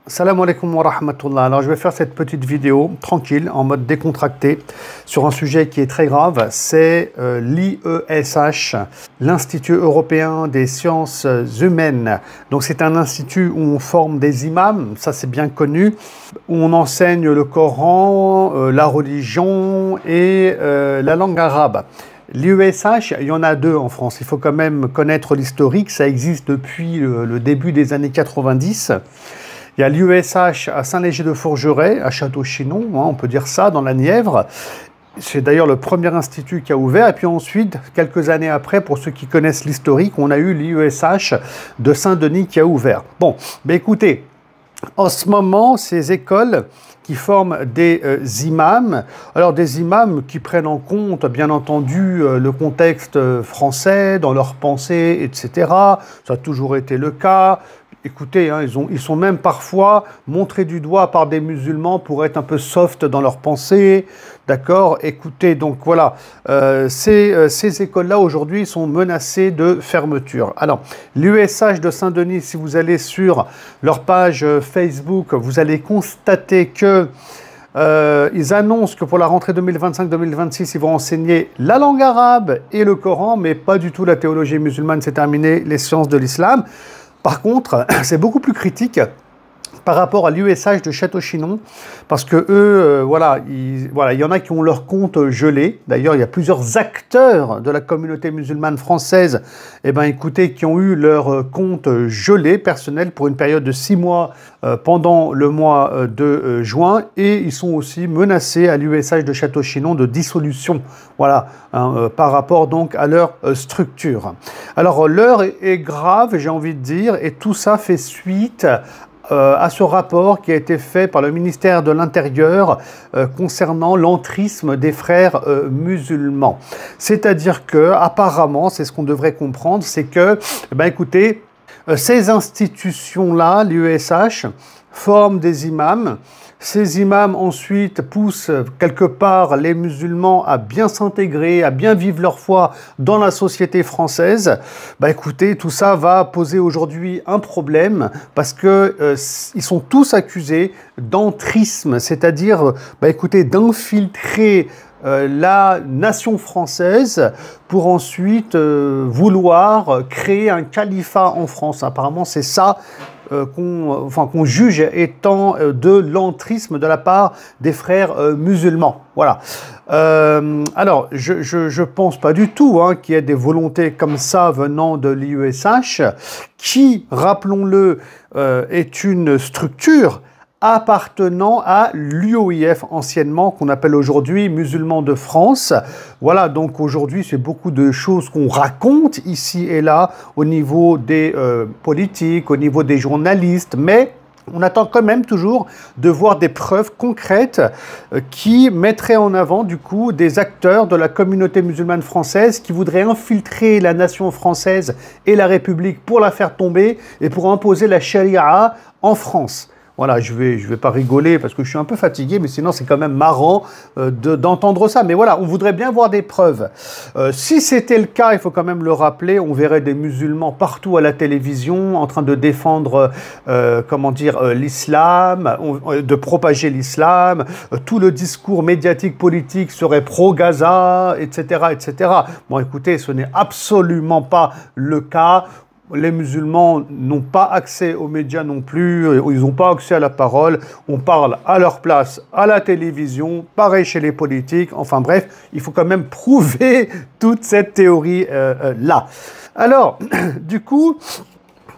Salam alaikum wa rahmatullah. Alors je vais faire cette petite vidéo tranquille, en mode décontracté, sur un sujet qui est très grave, c'est l'IESH, l'Institut européen des sciences humaines. Donc c'est un institut où on forme des imams, ça c'est bien connu, où on enseigne le Coran, la religion et la langue arabe. L'IESH, il y en a deux en France, il faut quand même connaître l'historique, ça existe depuis le début des années 90. Il y a l'IESH à Saint-Léger-de-Fourgeret, à Château-Chinon, on peut dire ça, dans la Nièvre. C'est d'ailleurs le premier institut qui a ouvert. Et puis ensuite, quelques années après, pour ceux qui connaissent l'historique, on a eu l'IESH de Saint-Denis qui a ouvert. Bon, mais écoutez, en ce moment, ces écoles qui forment des imams, alors des imams qui prennent en compte, bien entendu, le contexte français, dans leurs pensées, etc. Ça a toujours été le cas. Écoutez, hein, ils sont même parfois montrés du doigt par des musulmans pour être un peu soft dans leurs pensées, d'accord? Écoutez, donc voilà, ces écoles-là aujourd'hui sont menacées de fermeture. Alors, l'IESH de Saint-Denis, si vous allez sur leur page Facebook, vous allez constater que ils annoncent que pour la rentrée 2025-2026, ils vont enseigner la langue arabe et le Coran, mais pas du tout la théologie musulmane, c'est terminé, les sciences de l'islam. Par contre, c'est beaucoup plus critique par rapport à l'IESH de Château-Chinon, parce que eux, voilà, il y en a qui ont leur compte gelé. D'ailleurs, il y a plusieurs acteurs de la communauté musulmane française, écoutez, qui ont eu leur compte gelé personnel pour une période de 6 mois pendant le mois de juin, et ils sont aussi menacés à l'IESH de Château-Chinon de dissolution, voilà, par rapport donc à leur structure. Alors, l'heure est grave, j'ai envie de dire, et tout ça fait suite à ce rapport qui a été fait par le ministère de l'Intérieur concernant l'entrisme des frères musulmans. C'est-à-dire que, apparemment, c'est ce qu'on devrait comprendre, c'est que, écoutez, ces institutions-là, l'IESH, forment des imams. Ces imams ensuite poussent quelque part les musulmans à bien s'intégrer, à bien vivre leur foi dans la société française. Écoutez, tout ça va poser aujourd'hui un problème parce que ils sont tous accusés d'entrisme, c'est-à-dire, écoutez, d'infiltrer la nation française pour ensuite vouloir créer un califat en France. Apparemment, c'est ça qu'on juge étant de l'entrisme de la part des frères musulmans. Voilà. Alors, je pense pas du tout qu'il y ait des volontés comme ça venant de l'IESH, qui, rappelons-le, est une structure appartenant à l'UOIF anciennement, qu'on appelle aujourd'hui Musulmans de France. Voilà, donc aujourd'hui, c'est beaucoup de choses qu'on raconte ici et là au niveau des politiques, au niveau des journalistes, mais on attend quand même toujours de voir des preuves concrètes qui mettraient en avant, du coup, des acteurs de la communauté musulmane française qui voudraient infiltrer la nation française et la République pour la faire tomber et pour imposer la charia en France. Voilà, je vais pas rigoler parce que je suis un peu fatigué, mais sinon c'est quand même marrant d'entendre ça. Mais voilà, on voudrait bien voir des preuves. Si c'était le cas, il faut quand même le rappeler, on verrait des musulmans partout à la télévision en train de défendre, comment dire, l'islam, de propager l'islam. Tout le discours médiatique politique serait pro-Gaza, etc., etc. Bon, écoutez, ce n'est absolument pas le cas. Les musulmans n'ont pas accès aux médias non plus, ils n'ont pas accès à la parole, on parle à leur place à la télévision, pareil chez les politiques, enfin bref, il faut quand même prouver toute cette théorie-là. Alors, du coup,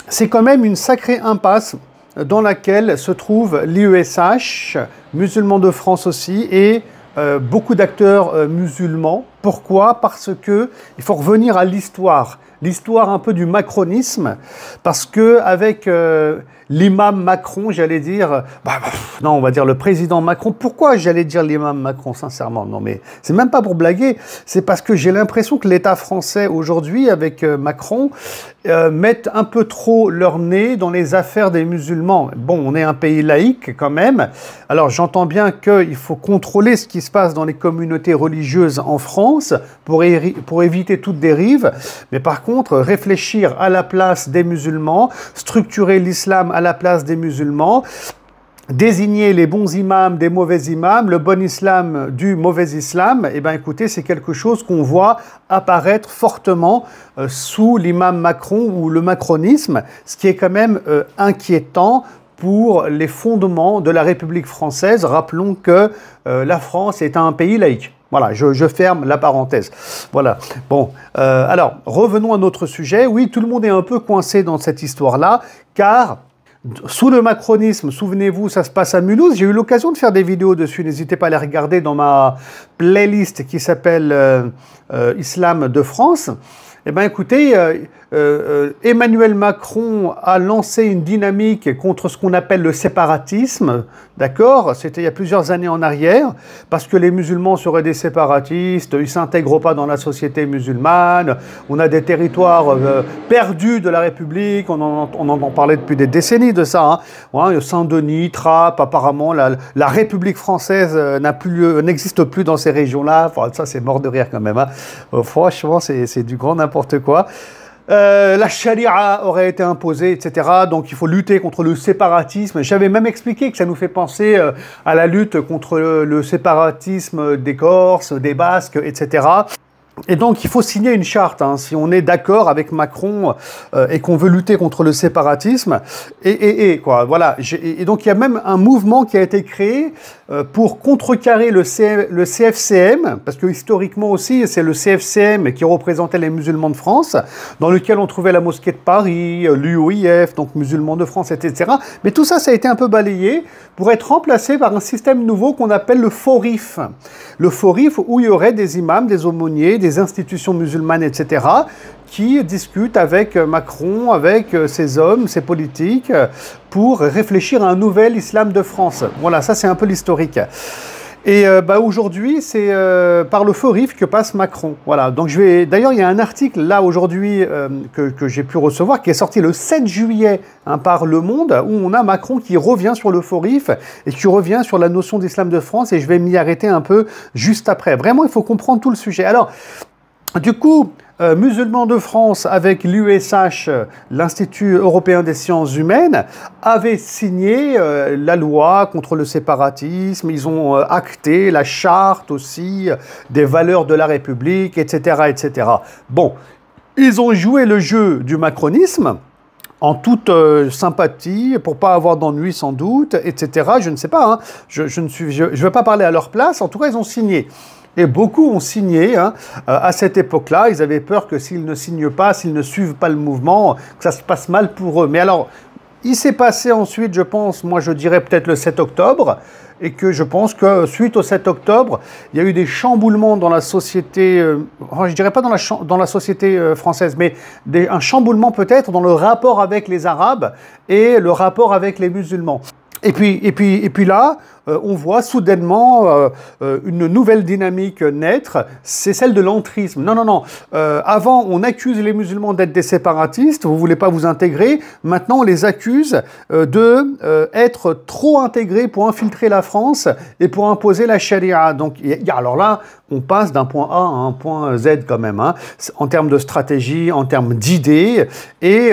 c'est quand même une sacrée impasse dans laquelle se trouve l'IESH, Musulmans de France aussi, et beaucoup d'acteurs musulmans. Pourquoi? Parce que il faut revenir à l'histoire. L'histoire un peu du macronisme, parce que avec l'imam Macron, j'allais dire, non, on va dire le président Macron. Pourquoi j'allais dire l'imam Macron, sincèrement? Non, mais c'est même pas pour blaguer, c'est parce que j'ai l'impression que l'État français aujourd'hui, avec Macron, mettent un peu trop leur nez dans les affaires des musulmans. Bon, on est un pays laïque quand même, alors j'entends bien qu'il faut contrôler ce qui se passe dans les communautés religieuses en France pour éviter toute dérive, mais par contre, réfléchir à la place des musulmans, structurer l'islam à la place des musulmans, désigner les bons imams des mauvais imams, le bon islam du mauvais islam, eh bien écoutez, c'est quelque chose qu'on voit apparaître fortement sous l'imam Macron ou le macronisme, ce qui est quand même inquiétant pour les fondements de la République française. Rappelons que la France est un pays laïque. Voilà, je ferme la parenthèse. Voilà. Bon, alors, revenons à notre sujet. Oui, tout le monde est un peu coincé dans cette histoire-là, car sous le macronisme, souvenez-vous, ça se passe à Mulhouse. J'ai eu l'occasion de faire des vidéos dessus. N'hésitez pas à les regarder dans ma playlist qui s'appelle Islam de France. Eh bien, écoutez, Emmanuel Macron a lancé une dynamique contre ce qu'on appelle le séparatisme, d'accord? C'était il y a plusieurs années en arrière, parce que les musulmans seraient des séparatistes, ils ne s'intègrent pas dans la société musulmane, on a des territoires perdus de la République, on en parlait depuis des décennies de ça, hein. Ouais, Saint-Denis, Trappes, apparemment, la République française n'existe plus dans ces régions-là. Enfin, ça, c'est mort de rire quand même, hein. Franchement, c'est du grand n'importe quoi. La charia aurait été imposée, etc. Donc il faut lutter contre le séparatisme. J'avais même expliqué que ça nous fait penser à la lutte contre le séparatisme des Corses, des Basques, etc. Et donc, il faut signer une charte, hein, si on est d'accord avec Macron et qu'on veut lutter contre le séparatisme. Quoi, voilà. Et donc, il y a même un mouvement qui a été créé pour contrecarrer le CFCM, parce que historiquement aussi, c'est le CFCM qui représentait les musulmans de France, dans lequel on trouvait la mosquée de Paris, l'UOIF, donc musulmans de France, etc. Mais tout ça, ça a été un peu balayé pour être remplacé par un système nouveau qu'on appelle le FORIF. Le FORIF, où il y aurait des imams, des aumôniers, des institutions musulmanes, etc., qui discutent avec Macron, avec ses hommes, ses politiques, pour réfléchir à un nouvel islam de France. Voilà, ça c'est un peu l'historique. Et aujourd'hui, c'est par le FORIF que passe Macron. Voilà. Donc d'ailleurs, il y a un article là aujourd'hui que j'ai pu recevoir, qui est sorti le 7 juillet hein, par Le Monde, où on a Macron qui revient sur le FORIF et qui revient sur la notion d'islam de France. Et je vais m'y arrêter un peu juste après. Vraiment, il faut comprendre tout le sujet. Alors, du coup, musulmans de France avec l'USH, l'Institut européen des sciences humaines, avaient signé la loi contre le séparatisme, ils ont acté la charte aussi des valeurs de la République, etc., etc. Bon, ils ont joué le jeu du macronisme, en toute sympathie, pour pas avoir d'ennui sans doute, etc. Je ne sais pas, hein. Je ne vais pas parler à leur place, en tout cas ils ont signé. Et beaucoup ont signé hein, à cette époque-là. Ils avaient peur que s'ils ne signent pas, s'ils ne suivent pas le mouvement, que ça se passe mal pour eux. Mais alors, il s'est passé ensuite, je pense, moi je dirais peut-être le 7 octobre, et que je pense que suite au 7 octobre, il y a eu des chamboulements dans la société, je dirais pas dans la société française, mais un chamboulement peut-être dans le rapport avec les Arabes et le rapport avec les musulmans. Et puis là, on voit soudainement une nouvelle dynamique naître, c'est celle de l'entrisme. Non. Avant, on accuse les musulmans d'être des séparatistes, vous ne voulez pas vous intégrer. Maintenant, on les accuse d'être trop intégrés pour infiltrer la France et pour imposer la charia. Donc, alors là, on passe d'un point A à un point Z quand même, hein, en termes de stratégie, en termes d'idées. Et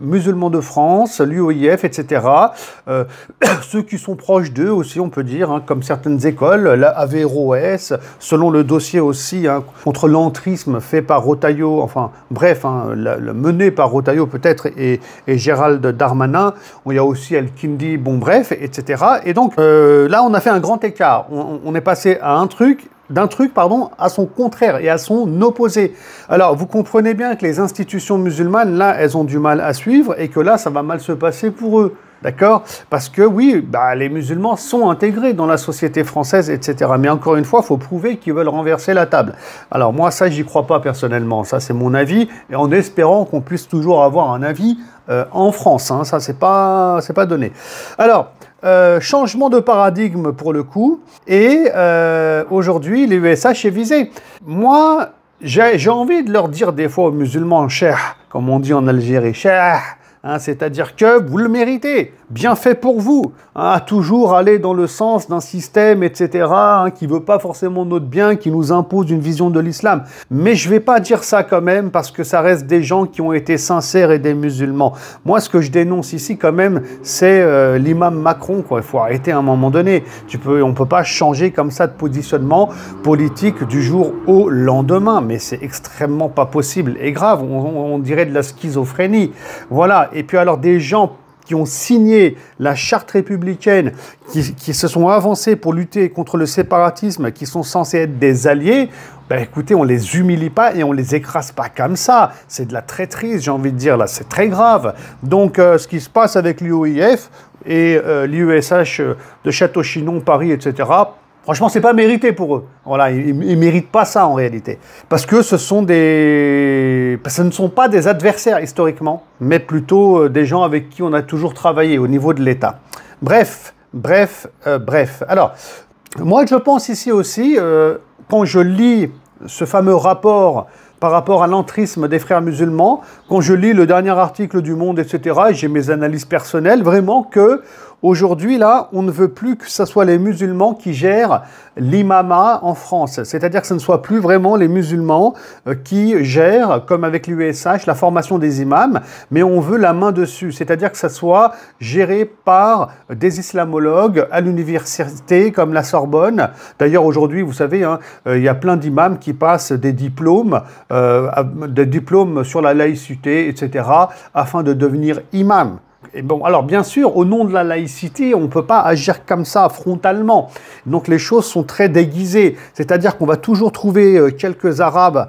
musulmans de France, l'UOIF, etc., ceux qui sont proches d'eux aussi, on peut dire, hein, comme certaines écoles, la Averroès, selon le dossier aussi, hein, contre l'entrisme fait par Retailleau, enfin bref, hein, mené par Retailleau peut-être, et Gérald Darmanin, il y a aussi El-Kindi, bon bref, etc. Et donc là, on a fait un grand écart. On est passé à d'un truc, à son contraire et à son opposé. Alors, vous comprenez bien que les institutions musulmanes, là, elles ont du mal à suivre et que là, ça va mal se passer pour eux. D'accord? Parce que oui, les musulmans sont intégrés dans la société française, etc. Mais encore une fois, il faut prouver qu'ils veulent renverser la table. Alors moi, ça, j'y crois pas personnellement. Ça, c'est mon avis. Et en espérant qu'on puisse toujours avoir un avis en France. Hein. Ça, c'est pas donné. Alors, changement de paradigme pour le coup. Et aujourd'hui, l'USH est visé. Moi, j'ai envie de leur dire des fois aux musulmans, cheikh, comme on dit en Algérie, cheikh, hein, c'est-à-dire que vous le méritez, bien fait pour vous, hein, à toujours aller dans le sens d'un système, etc., hein, qui ne veut pas forcément notre bien, qui nous impose une vision de l'islam. Mais je ne vais pas dire ça quand même, parce que ça reste des gens qui ont été sincères et des musulmans. Moi, ce que je dénonce ici quand même, c'est l'imam Macron, quoi. Il faut arrêter à un moment donné. On ne peut pas changer comme ça de positionnement politique du jour au lendemain, mais c'est extrêmement pas possible et grave, on dirait de la schizophrénie. Voilà, et puis alors des gens qui ont signé la charte républicaine, qui se sont avancés pour lutter contre le séparatisme, qui sont censés être des alliés, ben écoutez, on les humilie pas et on les écrase pas comme ça. C'est de la traîtrise, j'ai envie de dire, là, c'est très grave. Donc, ce qui se passe avec l'UOIF et l'IESH de Château-Chinon, Paris, etc., franchement, c'est pas mérité pour eux. Voilà, ils méritent pas ça en réalité. Parce que ce ne sont pas des adversaires historiquement, mais plutôt des gens avec qui on a toujours travaillé au niveau de l'État. Bref. Alors, moi je pense ici aussi, quand je lis ce fameux rapport par rapport à l'entrisme des frères musulmans, quand je lis le dernier article du Monde, etc., et j'ai mes analyses personnelles, vraiment que aujourd'hui, là, on ne veut plus que ce soit les musulmans qui gèrent l'imama en France. C'est-à-dire que ce ne soit plus vraiment les musulmans qui gèrent, comme avec l'UESH, la formation des imams, mais on veut la main dessus. C'est-à-dire que ça soit géré par des islamologues à l'université, comme la Sorbonne. D'ailleurs, aujourd'hui, vous savez, hein, il y a plein d'imams qui passent des diplômes sur la laïcité, etc., afin de devenir imam. Et bon, alors bien sûr, au nom de la laïcité, on ne peut pas agir comme ça frontalement. Donc les choses sont très déguisées. C'est-à-dire qu'on va toujours trouver quelques Arabes,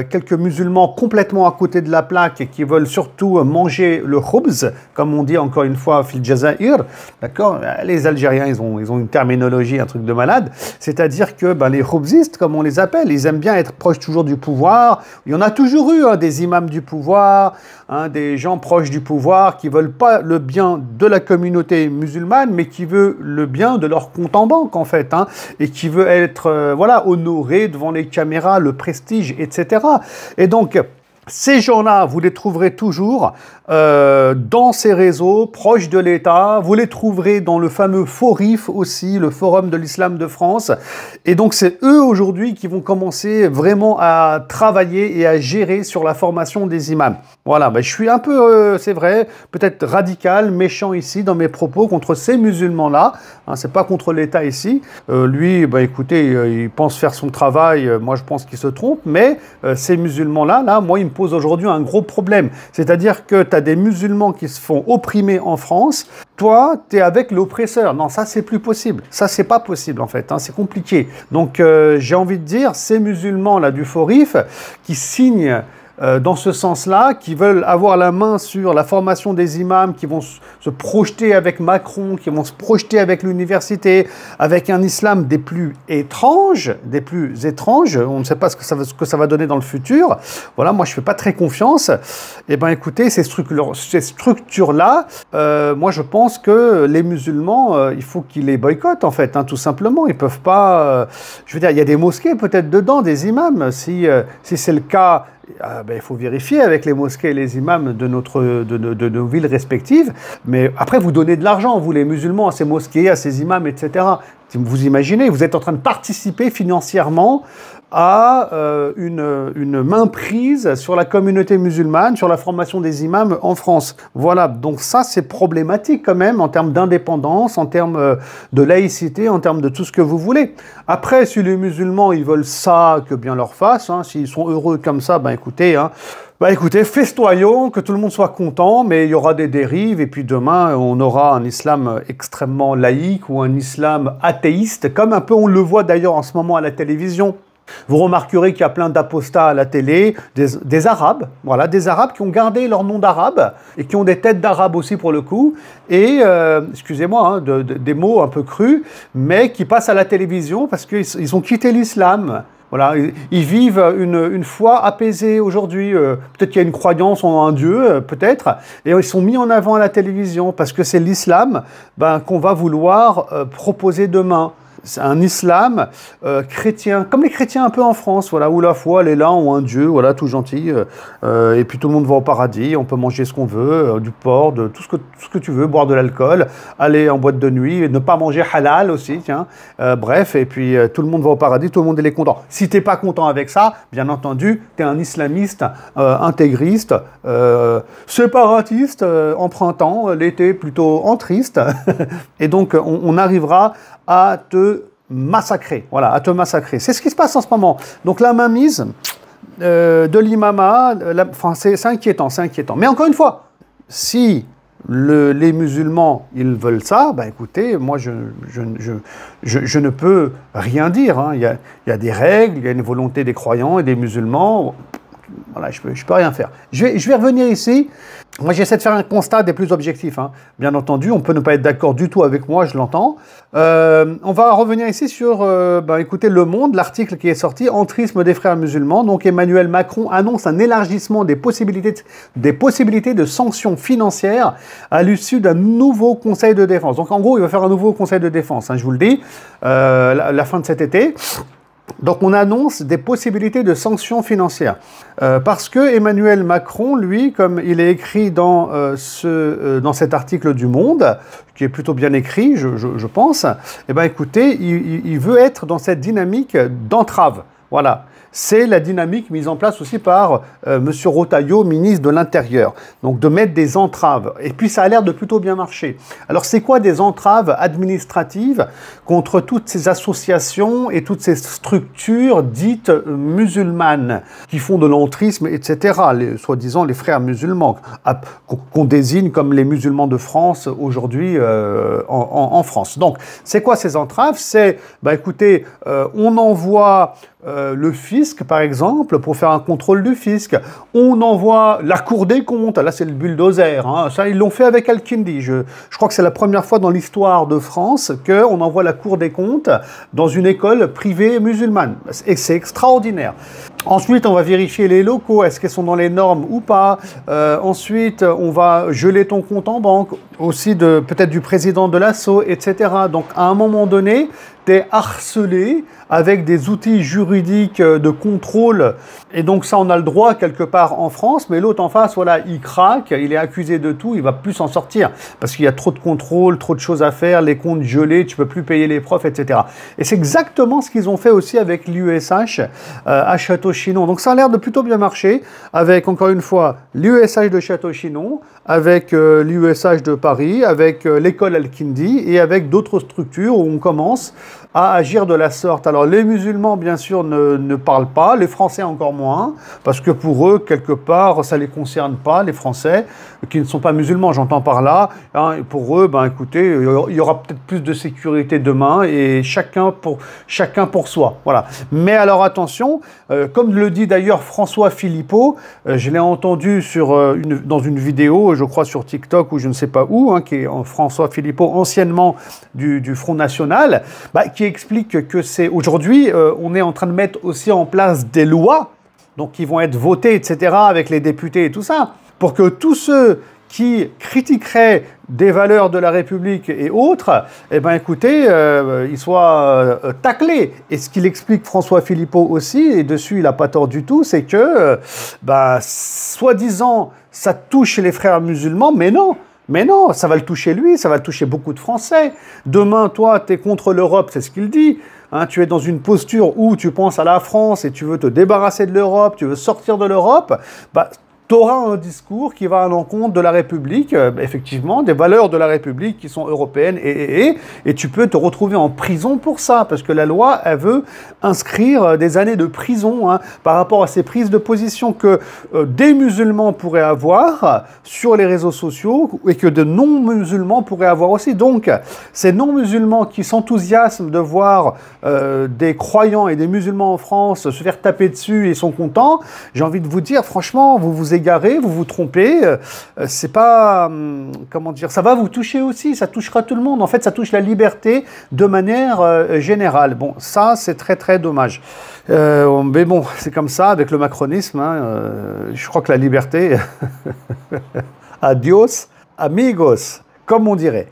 quelques musulmans complètement à côté de la plaque et qui veulent surtout manger le khubz, comme on dit encore une fois fil jazaïr. D'accord ? Les Algériens, ils ont une terminologie, un truc de malade. C'est-à-dire que les khubzistes, comme on les appelle, ils aiment bien être proches toujours du pouvoir. Il y en a toujours eu, hein, des imams du pouvoir, hein, des gens proches du pouvoir qui veulent pas le bien de la communauté musulmane, mais qui veut le bien de leur compte en banque, en fait, hein, et qui veut être honoré devant les caméras, le prestige, etc. Et donc, ces gens-là, vous les trouverez toujours dans ces réseaux, proches de l'État. Vous les trouverez dans le fameux FORIF aussi, le Forum de l'Islam de France. Et donc, c'est eux aujourd'hui qui vont commencer vraiment à travailler et à gérer sur la formation des imams. Voilà, je suis un peu, c'est vrai, peut-être radical, méchant ici dans mes propos contre ces musulmans-là. Hein, c'est pas contre l'État ici. Lui, écoutez, il pense faire son travail. Moi, je pense qu'il se trompe. Mais ces musulmans-là, moi, ils me posent aujourd'hui un gros problème. C'est-à-dire que tu as des musulmans qui se font opprimer en France. Toi, tu es avec l'oppresseur. Non, ça, c'est plus possible. Ça, c'est pas possible, en fait. Hein, c'est compliqué. Donc, j'ai envie de dire, ces musulmans-là du FORIF qui signent dans ce sens-là, qui veulent avoir la main sur la formation des imams, qui vont se projeter avec Macron, qui vont se projeter avec l'université, avec un islam des plus étranges, on ne sait pas ce que ça va donner dans le futur. Voilà, moi je ne fais pas très confiance. Eh bien écoutez, ces structures-là, moi je pense que les musulmans, il faut qu'ils les boycottent en fait, hein, tout simplement. Ils ne peuvent pas... je veux dire, il y a des mosquées peut-être dedans, des imams, si c'est le cas... il faut vérifier avec les mosquées et les imams de nos villes respectives. Mais après, vous donnez de l'argent, vous les musulmans, à ces mosquées, à ces imams, etc. Vous imaginez, vous êtes en train de participer financièrement à une main prise sur la communauté musulmane, sur la formation des imams en France. Voilà, donc ça c'est problématique quand même en termes d'indépendance, en termes de laïcité, en termes de tout ce que vous voulez. Après, si les musulmans ils veulent ça, que bien leur fasse, hein, s'ils sont heureux comme ça, écoutez, festoyons, que tout le monde soit content, mais il y aura des dérives, et puis demain, on aura un islam extrêmement laïque ou un islam athéiste, comme un peu on le voit d'ailleurs en ce moment à la télévision. Vous remarquerez qu'il y a plein d'apostats à la télé, des Arabes, voilà, des Arabes qui ont gardé leur nom d'Arabe et qui ont des têtes d'Arabes aussi pour le coup, et, excusez-moi, hein, des mots un peu crus, mais qui passent à la télévision parce qu'ils ont quitté l'islam. Voilà, ils vivent une foi apaisée aujourd'hui. Peut-être qu'il y a une croyance en un Dieu, peut-être, et ils sont mis en avant à la télévision parce que c'est l'islam qu'on va vouloir proposer demain. C'est un islam chrétien, comme les chrétiens un peu en France, voilà, où la foi, elle est là, ont un Dieu, voilà, tout gentil, et puis tout le monde va au paradis, on peut manger ce qu'on veut, du porc, de tout ce que tu veux, boire de l'alcool, aller en boîte de nuit, ne pas manger halal aussi, tiens, bref, et puis tout le monde va au paradis, tout le monde est content. Si t'es pas content avec ça, bien entendu, tu es un islamiste, intégriste, séparatiste, empruntant, l'été plutôt entriste, et donc on arrivera à te massacrer, voilà, à te massacrer. C'est ce qui se passe en ce moment. Donc la mainmise de l'imama, enfin, c'est inquiétant, c'est inquiétant. Mais encore une fois, si les musulmans, ils veulent ça, ben écoutez, moi, je ne peux rien dire. Hein. Il y a des règles, il y a une volonté des croyants et des musulmans. Voilà, je peux rien faire. Je vais revenir ici. Moi, j'essaie de faire un constat des plus objectifs. Hein. Bien entendu, on peut ne pas être d'accord du tout avec moi, je l'entends. On va revenir ici sur, écoutez, Le Monde, l'article qui est sorti, Entrisme des frères musulmans. Donc, Emmanuel Macron annonce un élargissement des possibilités de sanctions financières à l'issue d'un nouveau conseil de défense. Donc, en gros, il va faire un nouveau conseil de défense, hein, je vous le dis, la fin de cet été. Donc on annonce des possibilités de sanctions financières. Parce que Emmanuel Macron, lui, comme il est écrit dans cet article du Monde, qui est plutôt bien écrit, je pense, eh ben écoutez, il veut être dans cette dynamique d'entrave. Voilà. C'est la dynamique mise en place aussi par M. Rotaillot, ministre de l'Intérieur. Donc de mettre des entraves. Et puis ça a l'air de plutôt bien marcher. Alors c'est quoi des entraves administratives contre toutes ces associations et toutes ces structures dites musulmanes qui font de l'entrisme, etc. Soi-disant les frères musulmans, qu'on désigne comme les musulmans de France aujourd'hui en France. Donc c'est quoi ces entraves? C'est, écoutez, on envoie le fisc, par exemple, pour faire un contrôle du fisc. On envoie la Cour des comptes. Là, c'est le bulldozer. Hein. Ça, ils l'ont fait avec Al-Kindi. Je crois que c'est la première fois dans l'histoire de France qu'on envoie la Cour des comptes dans une école privée musulmane. Et c'est extraordinaire. Ensuite, on va vérifier les locaux. Est-ce qu'ils sont dans les normes ou pas? Ensuite, on va geler ton compte en banque. Aussi, peut-être du président de l'assaut, etc. Donc, à un moment donné, tu es harcelé avec des outils juridiques de contrôle. Et donc ça, on a le droit quelque part en France, mais l'autre en face, voilà, il craque, il est accusé de tout, il va plus s'en sortir. Parce qu'il y a trop de contrôle, trop de choses à faire, les comptes gelés, tu peux plus payer les profs, etc. Et c'est exactement ce qu'ils ont fait aussi avec l'USH à Château-Chinon. Donc ça a l'air de plutôt bien marcher, avec encore une fois l'USH de Château-Chinon, avec l'USH de Paris, avec l'école Al-Kindi et avec d'autres structures où on commence à agir de la sorte. Alors les musulmans, bien sûr, ne parlent pas, les Français encore moins, parce que pour eux, quelque part, ça ne les concerne pas, les Français, qui ne sont pas musulmans, j'entends par là. Hein, pour eux, écoutez, il y aura peut-être plus de sécurité demain, et chacun pour soi. Voilà. Mais alors attention, comme le dit d'ailleurs François Philippot, je l'ai entendu dans une vidéo, je crois sur TikTok ou je ne sais pas où, hein, qui est François Philippot, anciennement du Front National, qui explique que c'est aujourd'hui, on est en train de mettre aussi en place des lois, donc qui vont être votées, etc., avec les députés et tout ça, pour que tous ceux qui critiqueraient des valeurs de la République et autres, écoutez, ils soient taclés. Et ce qu'il explique François Philippot aussi, et dessus il n'a pas tort du tout, c'est que, soi-disant, ça touche les frères musulmans, mais non. Mais non, ça va le toucher lui, ça va le toucher beaucoup de Français. Demain, toi, tu es contre l'Europe, c'est ce qu'il dit. Hein, tu es dans une posture où tu penses à la France et tu veux te débarrasser de l'Europe, tu veux sortir de l'Europe, tu auras un discours qui va à l'encontre de la République, effectivement, des valeurs de la République qui sont européennes, et tu peux te retrouver en prison pour ça, parce que la loi, elle veut inscrire des années de prison par rapport à ces prises de position que des musulmans pourraient avoir sur les réseaux sociaux et que de non-musulmans pourraient avoir aussi. Donc, ces non-musulmans qui s'enthousiasment de voir des croyants et des musulmans en France se faire taper dessus et sont contents, j'ai envie de vous dire, franchement, vous vous égarez, vous vous trompez, c'est pas, comment dire, ça va vous toucher aussi, ça touchera tout le monde. En fait, ça touche la liberté de manière générale. Bon, ça, c'est très, très dommage. Mais bon, c'est comme ça, avec le macronisme, je crois que la liberté, adios, amigos, comme on dirait.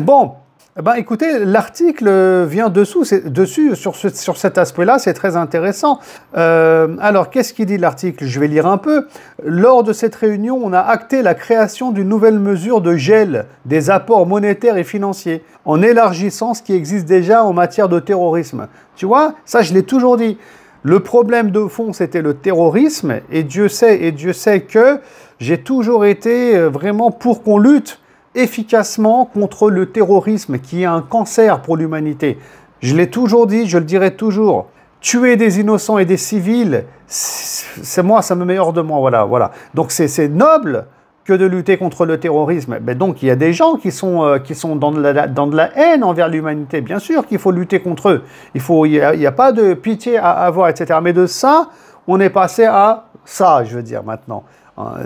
Bon, Eh ben, écoutez, l'article vient dessus sur cet aspect-là, c'est très intéressant. Alors, qu'est-ce qu'il dit l'article? Je vais lire un peu. Lors de cette réunion, on a acté la création d'une nouvelle mesure de gel des apports monétaires et financiers, en élargissant ce qui existe déjà en matière de terrorisme. Tu vois, ça je l'ai toujours dit. Le problème de fond, c'était le terrorisme, et Dieu sait que j'ai toujours été vraiment pour qu'on lutte efficacement contre le terrorisme qui est un cancer pour l'humanité. Je l'ai toujours dit, je le dirai toujours. Tuer des innocents et des civils, c'est moi, ça me met hors de moi. Voilà. Donc c'est noble que de lutter contre le terrorisme. Mais donc il y a des gens qui sont dans de la haine envers l'humanité. Bien sûr qu'il faut lutter contre eux. Il n'y a pas de pitié à avoir, etc. Mais de ça, on est passé à ça, je veux dire maintenant.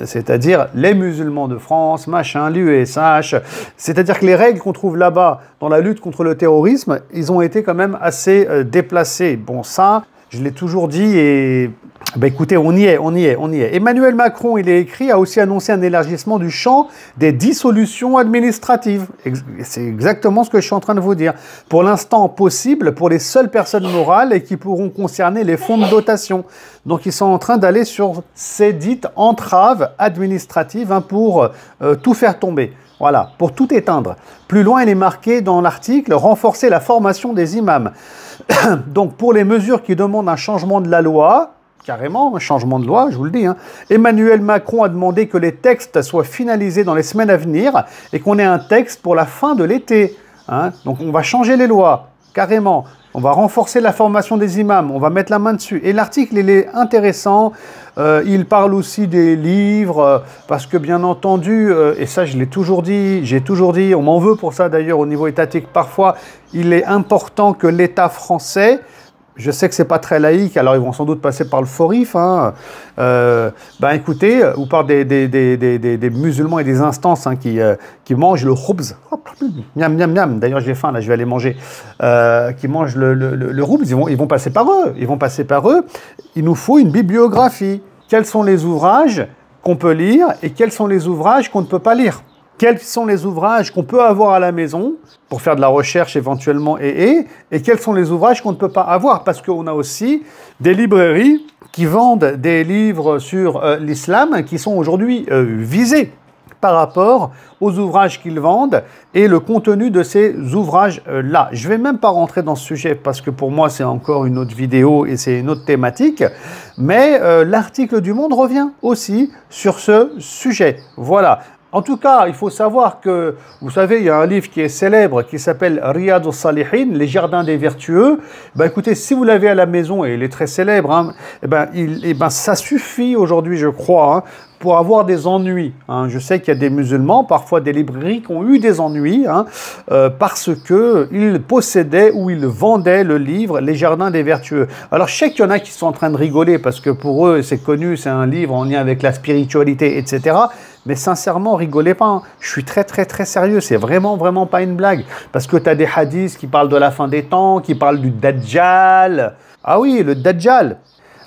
C'est-à-dire les musulmans de France, machin, l'USH. C'est-à-dire que les règles qu'on trouve là-bas dans la lutte contre le terrorisme, ils ont été quand même assez déplacés. Bon, ça, je l'ai toujours dit et... Ben écoutez, on y est. Emmanuel Macron, il est écrit, a aussi annoncé un élargissement du champ des dissolutions administratives. C'est exactement ce que je suis en train de vous dire. Pour l'instant, possible pour les seules personnes morales et qui pourront concerner les fonds de dotation. Donc, ils sont en train d'aller sur ces dites entraves administratives pour tout faire tomber. Voilà, pour tout éteindre. Plus loin, il est marqué dans l'article « Renforcer la formation des imams ». Donc, pour les mesures qui demandent un changement de la loi... Carrément, un changement de loi, je vous le dis. Emmanuel Macron a demandé que les textes soient finalisés dans les semaines à venir et qu'on ait un texte pour la fin de l'été. Donc on va changer les lois, carrément. On va renforcer la formation des imams, on va mettre la main dessus. Et l'article, il est intéressant. Il parle aussi des livres, parce que bien entendu, et ça je l'ai toujours dit, on m'en veut pour ça d'ailleurs au niveau étatique parfois, il est important que l'État français... Je sais que c'est pas très laïque, alors ils vont sans doute passer par le forif. Écoutez, ou par des musulmans et des instances qui mangent le khoubz. Miam, miam, miam. D'ailleurs, j'ai faim, là, je vais aller manger. Qui mangent le khoubz, ils vont passer par eux. Il nous faut une bibliographie. Quels sont les ouvrages qu'on peut lire et quels sont les ouvrages qu'on ne peut pas lire? Quels sont les ouvrages qu'on peut avoir à la maison pour faire de la recherche éventuellement et quels sont les ouvrages qu'on ne peut pas avoir? Parce qu'on a aussi des librairies qui vendent des livres sur l'islam qui sont aujourd'hui visés par rapport aux ouvrages qu'ils vendent et le contenu de ces ouvrages-là. Je ne vais même pas rentrer dans ce sujet parce que pour moi, c'est encore une autre vidéo et c'est une autre thématique. Mais l'article du Monde revient aussi sur ce sujet. Voilà. En tout cas, il faut savoir que, vous savez, il y a un livre qui est célèbre qui s'appelle Riyad al-Salihin, Les Jardins des Vertueux. Écoutez, si vous l'avez à la maison, et il est très célèbre, ça suffit aujourd'hui, je crois, pour avoir des ennuis. Je sais qu'il y a des musulmans, parfois des librairies, qui ont eu des ennuis parce qu'ils possédaient ou ils vendaient le livre Les Jardins des Vertueux. Alors, je sais qu'il y en a qui sont en train de rigoler parce que pour eux, c'est connu, c'est un livre en lien avec la spiritualité, etc. Mais sincèrement, rigolez pas. Je suis très, très, très sérieux. C'est vraiment, vraiment pas une blague. Parce que tu as des hadiths qui parlent de la fin des temps, qui parlent du Dajjal. Ah oui, le Dajjal.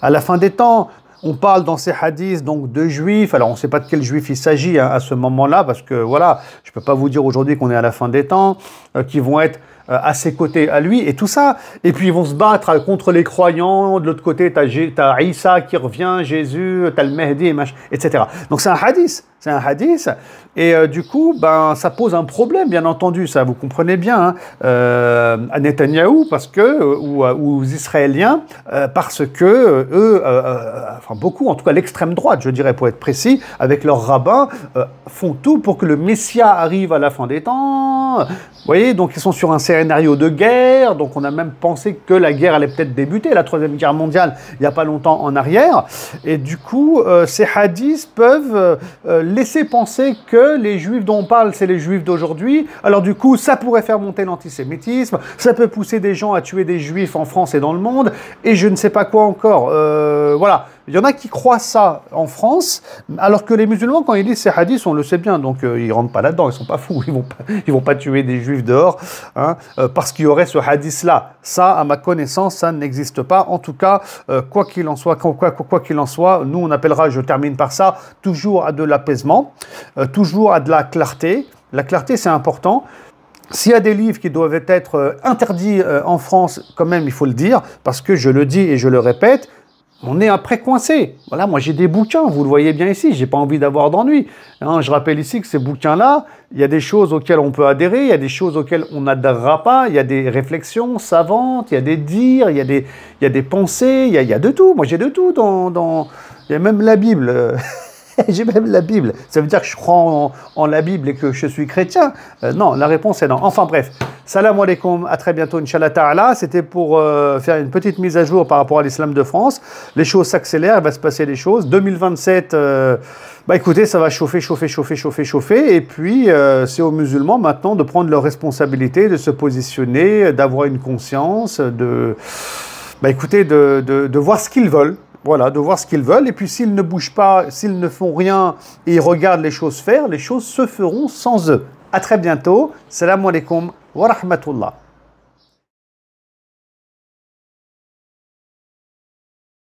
À la fin des temps, on parle dans ces hadiths donc de juifs. Alors, on ne sait pas de quel juif il s'agit à ce moment-là, parce que voilà, je ne peux pas vous dire aujourd'hui qu'on est à la fin des temps, qui vont être à ses côtés, à lui, et tout ça. Et puis, ils vont se battre contre les croyants. De l'autre côté, tu as Isa qui revient, Jésus, tu as le Mehdi, etc. Donc, c'est un hadith. Et du coup, ça pose un problème, bien entendu, ça, vous comprenez bien, à Netanyahou, ou aux Israéliens, parce que eux, beaucoup, en tout cas l'extrême droite, je dirais, pour être précis, avec leurs rabbins, font tout pour que le Messie arrive à la fin des temps. Vous voyez, donc ils sont sur un scénario de guerre, donc on a même pensé que la guerre allait peut-être débuter, la Troisième Guerre mondiale, il n'y a pas longtemps en arrière. Et du coup, ces hadiths peuvent laisser penser que les juifs dont on parle, c'est les juifs d'aujourd'hui. Alors du coup, ça pourrait faire monter l'antisémitisme, ça peut pousser des gens à tuer des juifs en France et dans le monde, et je ne sais pas quoi encore. Voilà. Il y en a qui croient ça en France, alors que les musulmans, quand ils lisent ces hadiths, on le sait bien, donc ils ne rentrent pas là-dedans, ils ne sont pas fous, ils vont pas tuer des juifs dehors, parce qu'il y aurait ce hadith-là. Ça, à ma connaissance, ça n'existe pas. En tout cas, quoi qu'il en soit, nous on appellera, je termine par ça, toujours à de l'apaisement, toujours à de la clarté. La clarté, c'est important. S'il y a des livres qui doivent être interdits en France, quand même, il faut le dire, parce que je le dis et je le répète, on est après coincé. Voilà, moi j'ai des bouquins, vous le voyez bien ici, j'ai pas envie d'avoir d'ennui. Hein, je rappelle ici que ces bouquins-là, il y a des choses auxquelles on peut adhérer, il y a des choses auxquelles on n'adhérera pas, il y a des réflexions savantes, il y a des dires, il y a des pensées, il y a de tout. Moi j'ai de tout il y a même la Bible. J'ai même la Bible. Ça veut dire que je crois en la Bible et que je suis chrétien? Non, la réponse est non. Enfin bref, salam alaikum, à très bientôt, Inch'Allah Ta'ala. C'était pour faire une petite mise à jour par rapport à l'islam de France. Les choses s'accélèrent, il va se passer des choses. 2027, bah écoutez, ça va chauffer. Et puis, c'est aux musulmans maintenant de prendre leurs responsabilités, de se positionner, d'avoir une conscience, bah écoutez, de voir ce qu'ils veulent. Voilà, de voir ce qu'ils veulent. Et puis s'ils ne bougent pas, s'ils ne font rien et ils regardent les choses faire, les choses se feront sans eux. À très bientôt. Salam alaikum wa rahmatullah.